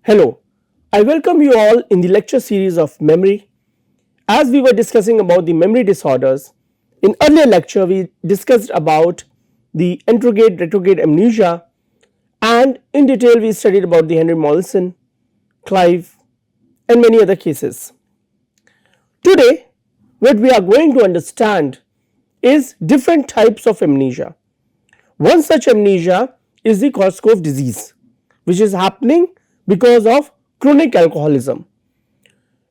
Hello, I welcome you all in the lecture series of memory. As we were discussing about the memory disorders, in earlier lecture we discussed about the anterograde retrograde amnesia, and in detail we studied about the Henry Molaison, Clive and many other cases. Today what we are going to understand is different types of amnesia. One such amnesia is the Korsakoff disease, which is happening because of chronic alcoholism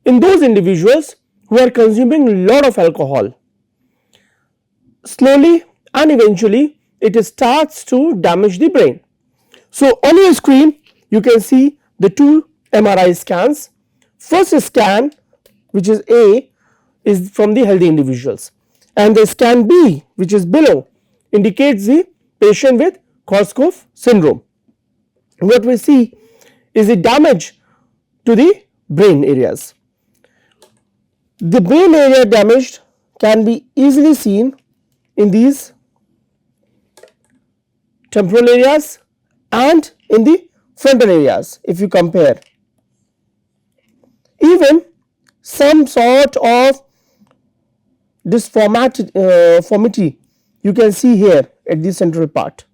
in those individuals who are consuming a lot of alcohol. Slowly and eventually it starts to damage the brain. So on your screen you can see the two MRI scans. First scan, which is A, is from the healthy individuals, and the scan B, which is below, indicates the patient with Korsakoff syndrome. What we see is the damage to the brain areas. The brain area damaged can be easily seen in these temporal areas and in the frontal areas. If you compare, even some sort of deformity you can see here at the central part.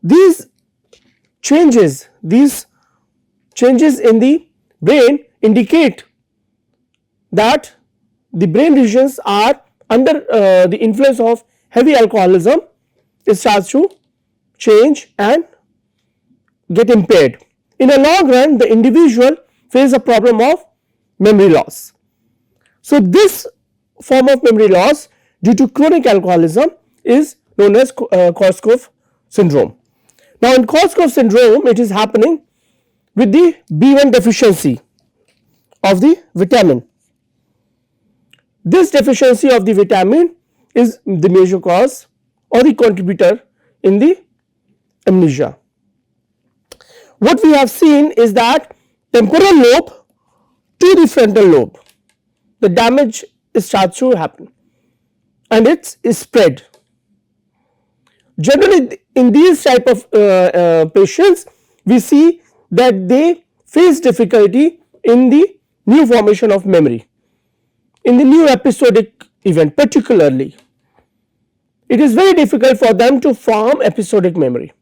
These changes in the brain indicate that the brain regions are under the influence of heavy alcoholism. It starts to change and get impaired. In a long run, the individual faces a problem of memory loss. So this form of memory loss due to chronic alcoholism is known as Korsakoff syndrome. Now in Korsakoff syndrome it is happening with the B1 deficiency of the vitamin. This deficiency of the vitamin is the major cause or the contributor in the amnesia. What we have seen is that temporal lobe to the frontal lobe, the damage starts to happen and it is spread. Generally in these type of patients we see that they face difficulty in the new formation of memory. In the new episodic event particularly, it is very difficult for them to form episodic memory.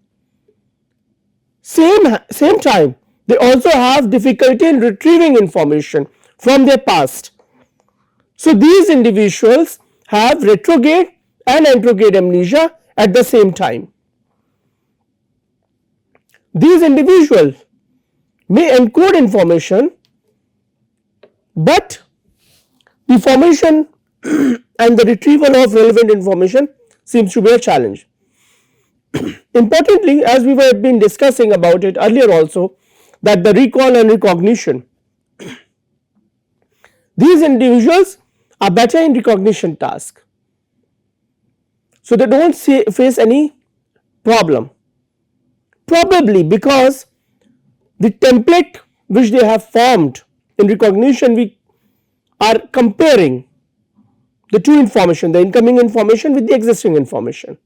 Same time they also have difficulty in retrieving information from their past. So these individuals have retrograde and anterograde amnesia at the same time. These individuals may encode information, but the formation and the retrieval of relevant information seems to be a challenge. Importantly, as we were been discussing about it earlier also, that the recall and recognition, these individuals are better in recognition task, so they don't face any problem, probably because the template which they have formed in recognition, we are comparing the two information, the incoming information with the existing information,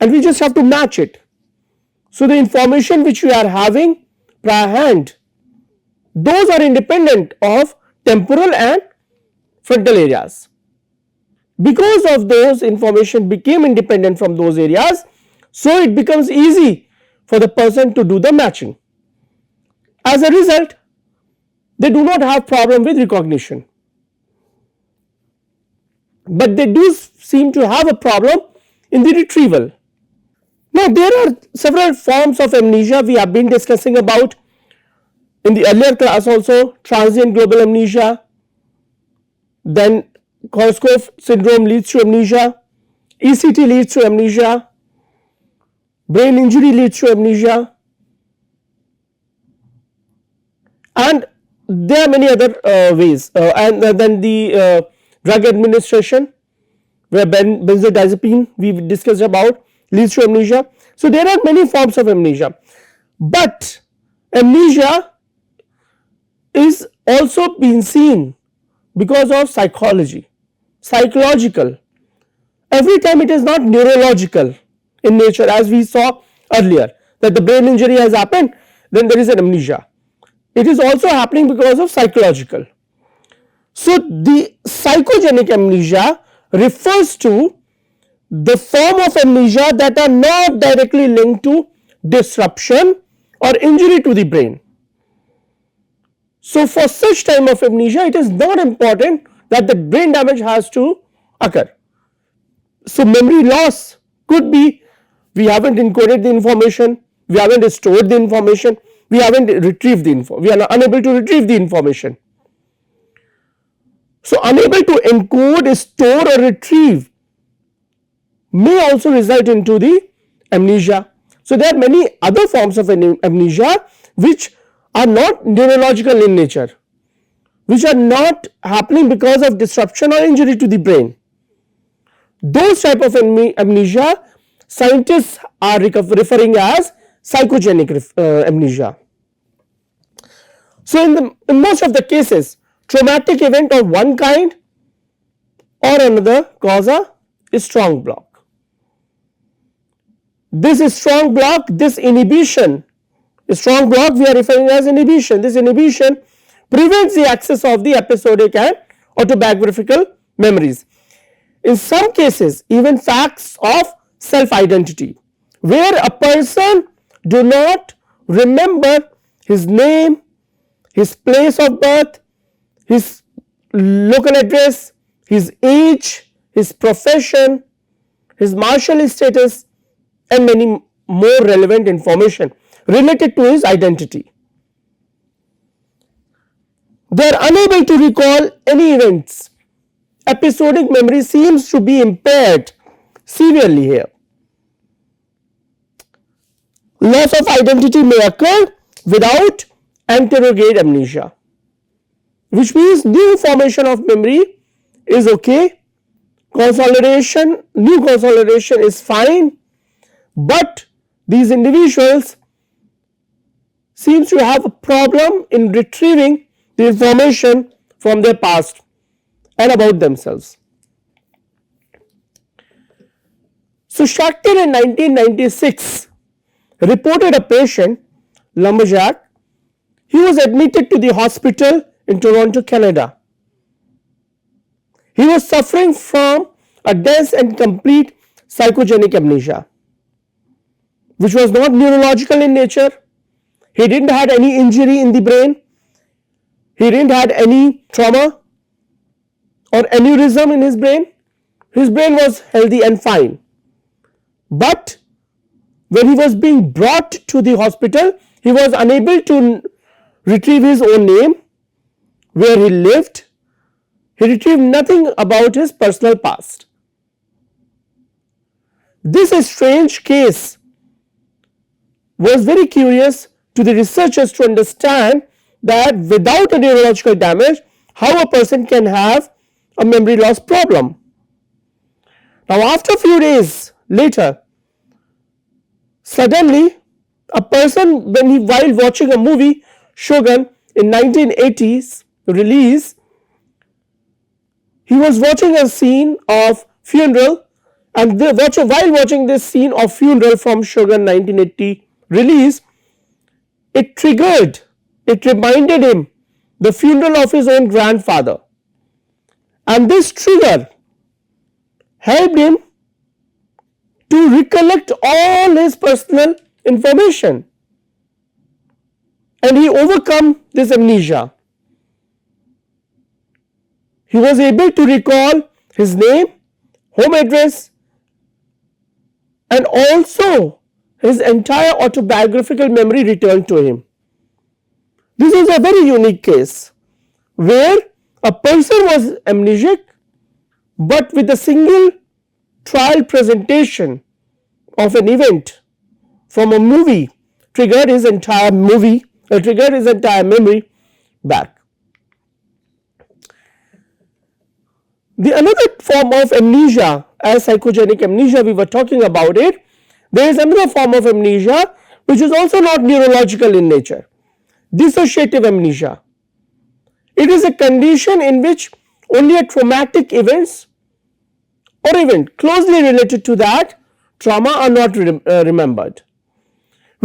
and we just have to match it. So the information which we are having prior hand, those are independent of temporal and frontal areas. Because of those information became independent from those areas, so it becomes easy for the person to do the matching. As a result, they do not have problem with recognition, but they do seem to have a problem in the retrieval. Now there are several forms of amnesia we have been discussing about in the earlier class also. Transient global amnesia, then Korsakoff syndrome leads to amnesia, ECT leads to amnesia, brain injury leads to amnesia, and there are many other ways, and then the drug administration where benzodiazepine we discussed about leads to amnesia. So there are many forms of amnesia, but amnesia is also being seen because of psychological. Every time it is not neurological in nature, as we saw earlier, that the brain injury has happened, then there is an amnesia. It is also happening because of psychological. So the psychogenic amnesia refers to the form of amnesia that are not directly linked to disruption or injury to the brain. So for such type of amnesia, it is not important that the brain damage has to occur. So memory loss could be we haven't encoded the information, we haven't stored the information, we haven't retrieved the info, we are unable to retrieve the information. So unable to encode, store or retrieve may also result into the amnesia. So there are many other forms of amnesia which are not neurological in nature, which are not happening because of disruption or injury to the brain. Those type of amnesia scientists are referring as psychogenic amnesia. So in most of the cases, traumatic event of one kind or another cause a strong block. This strong block, this inhibition, a strong block we are referring as inhibition. This inhibition prevents the access of the episodic and autobiographical memories. In some cases, even facts of self-identity, where a person do not remember his name, his place of birth, his local address, his age, his profession, his marital status, and many more relevant information related to his identity. They are unable to recall any events. Episodic memory seems to be impaired severely here. Loss of identity may occur without anterograde amnesia, which means new formation of memory is okay, consolidation, new consolidation is fine, but these individuals seems to have a problem in retrieving the information from their past and about themselves. So Shachter in 1996 reported a patient, Lumberjack. He was admitted to the hospital in Toronto, Canada. He was suffering from a dense and complete psychogenic amnesia, which was not neurological in nature. He didn't have any injury in the brain. He didn't have any trauma or aneurysm in his brain. His brain was healthy and fine. But when he was being brought to the hospital, he was unable to retrieve his own name, where he lived. He retrieved nothing about his personal past. This strange case was very curious to the researchers to understand that without a neurological damage, how a person can have a memory loss problem. Now after a few days later, suddenly a person while watching a movie Shogun in 1980s release, he was watching a scene of funeral, and while watching this scene of funeral from Shogun 1980 release, it reminded him the funeral of his own grandfather, and this trigger helped him to recollect all his personal information, and he overcome this amnesia. He was able to recall his name, home address, and also his entire autobiographical memory returned to him. This is a very unique case where a person was amnesic, but with a single trial presentation of an event from a movie triggered his entire memory back. The another form of amnesia, as psychogenic amnesia we were talking about it, there is another form of amnesia which is also not neurological in nature, dissociative amnesia. It is a condition in which only a traumatic events or event closely related to that trauma are not remembered,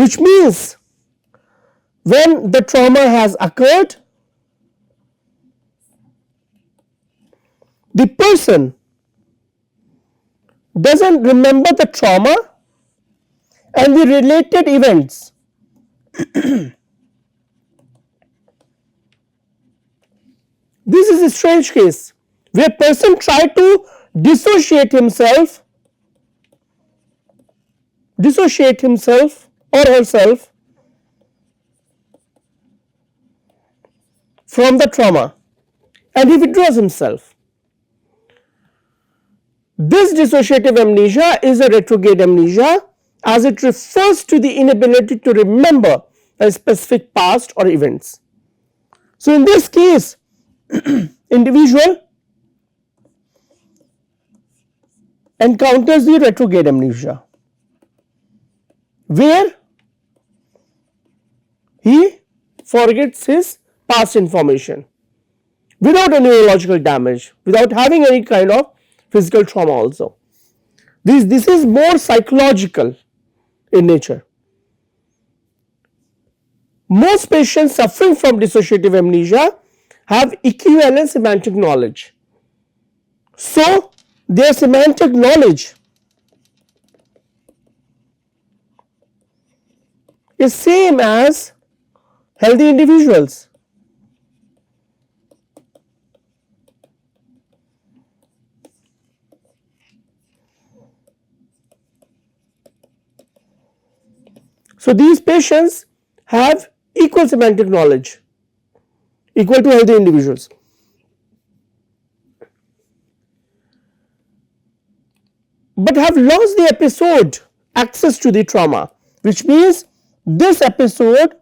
which means when the trauma has occurred, the person doesn't remember the trauma and the related events. This is a strange case where a person tried to dissociate himself or herself from the trauma and he withdraws himself. This dissociative amnesia is a retrograde amnesia as it refers to the inability to remember a specific past or events. So in this case, individual encounters the retrograde amnesia where he forgets his past information without a neurological damage, without having any kind of physical trauma also. This is more psychological in nature. Most patients suffering from dissociative amnesia have equivalent semantic knowledge. So, their semantic knowledge is same as healthy individuals. So, these patients have equal semantic knowledge, equal to healthy individuals. But have lost the episode access to the trauma, which means this episode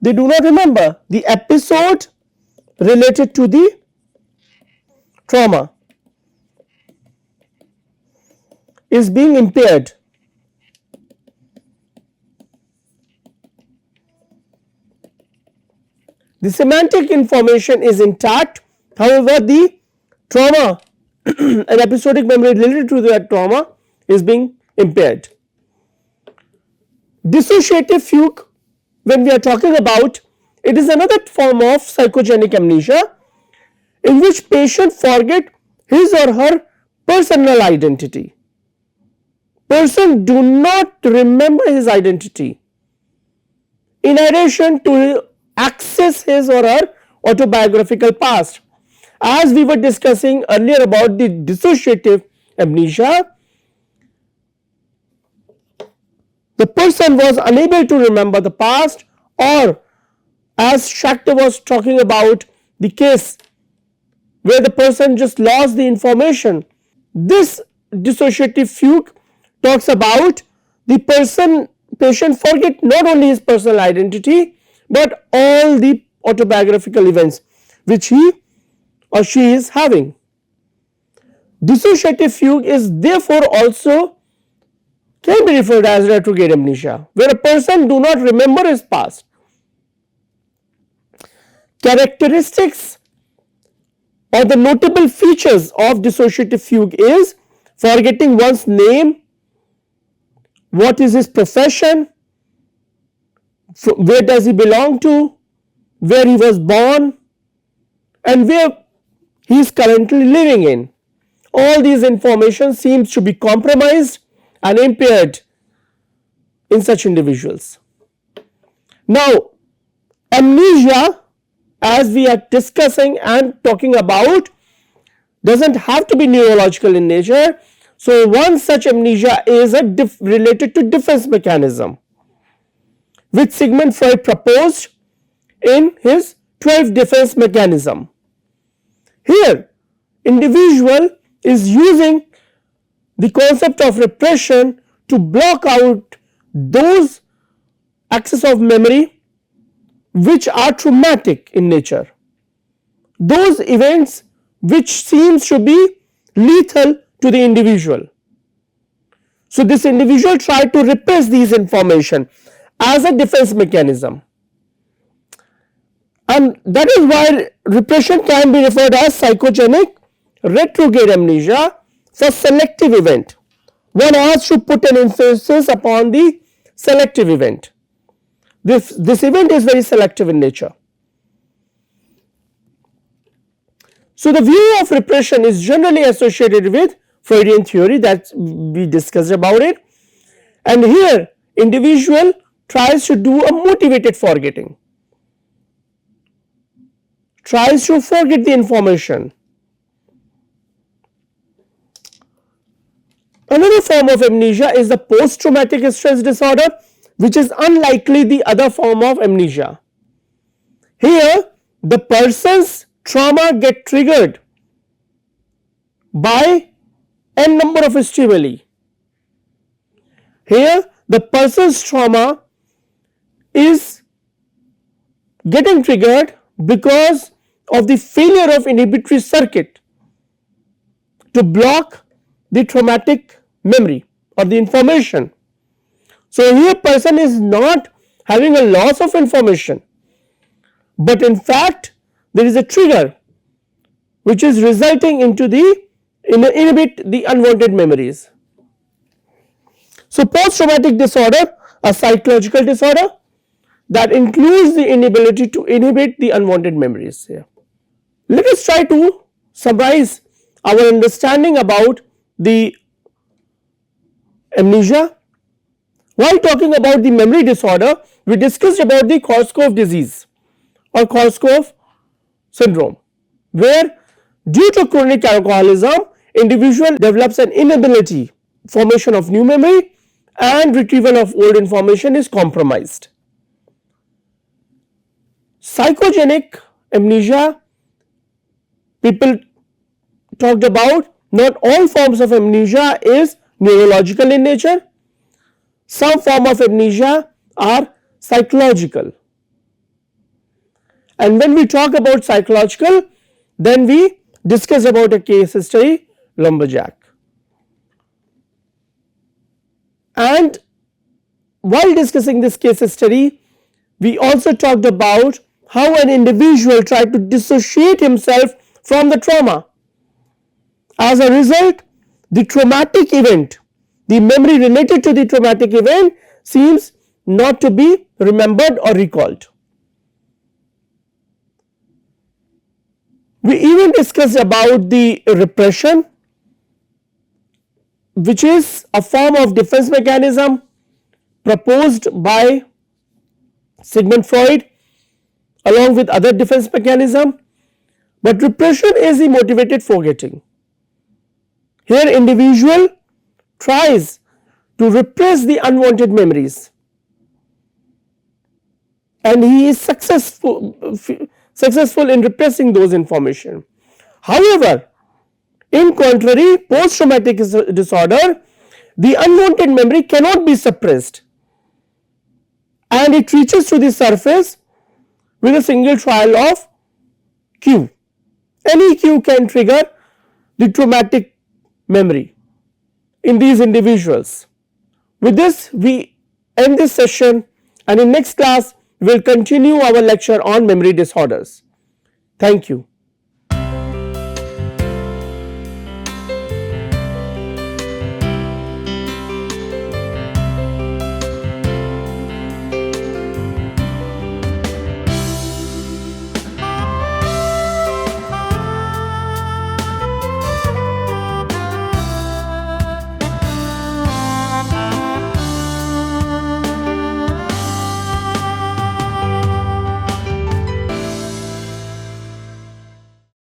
they do not remember. The episode related to the trauma is being impaired. The semantic information is intact, however, the trauma and episodic memory related to that trauma is being impaired. Dissociative fugue, when we are talking about, it is another form of psychogenic amnesia in which patient forget his or her personal identity. Person do not remember his identity in addition to access his or her autobiographical past. As we were discussing earlier about the dissociative amnesia, the person was unable to remember the past, or as Schachter was talking about the case where the person just lost the information. This dissociative fugue talks about the patient forget not only his personal identity but all the autobiographical events which he or she is having. Dissociative fugue is therefore also can be referred as retrograde amnesia, where a person do not remember his past. Characteristics or the notable features of dissociative fugue is forgetting one's name, what is his profession, where does he belong to, where he was born, and where he is currently living in. All these information seems to be compromised and impaired in such individuals. Now, amnesia, as we are discussing and talking about, doesn't have to be neurological in nature. So, one such amnesia is related to defense mechanism, which Sigmund Freud proposed in his 12 defense mechanism. Here, individual is using the concept of repression to block out those access of memory which are traumatic in nature, those events which seems to be lethal to the individual. So this individual tried to repress these information as a defense mechanism, and that is why repression can be referred as psychogenic retrograde amnesia for selective event. One has to put an emphasis upon the selective event. this event is very selective in nature. So the view of repression is generally associated with Freudian theory, that we discussed about it, and here individual tries to do a motivated forgetting, tries to forget the information. Another form of amnesia is the post-traumatic stress disorder, which is unlikely the other form of amnesia. Here the person's trauma get triggered by n number of stimuli. Here the person's trauma is getting triggered because of the failure of inhibitory circuit to block the traumatic memory or the information. So here person is not having a loss of information, but in fact there is a trigger which is resulting into the inhibit the unwanted memories. So post-traumatic disorder, a psychological disorder that includes the inability to inhibit the unwanted memories here. Let us try to summarize our understanding about the amnesia. While talking about the memory disorder, we discussed about the Korsakoff disease or Korsakoff syndrome, where due to chronic alcoholism, individual develops an inability, formation of new memory and retrieval of old information is compromised. Psychogenic amnesia, people talked about, not all forms of amnesia is neurological in nature. Some form of amnesia are psychological. And when we talk about psychological, then we discuss about a case history, lumberjack. And while discussing this case history, we also talked about how an individual tried to dissociate himself from the trauma. As a result, the traumatic event, the memory related to the traumatic event seems not to be remembered or recalled. We even discussed about the repression, which is a form of defense mechanism proposed by Sigmund Freud along with other defense mechanism, but repression is the motivated forgetting. Here individual tries to repress the unwanted memories and he is successful in repressing those information. However, in contrary, post-traumatic disorder, the unwanted memory cannot be suppressed and it reaches to the surface with a single trial of cue. Any cue can trigger the traumatic memory in these individuals. With this, we end this session, and in next class we will continue our lecture on memory disorders. Thank you.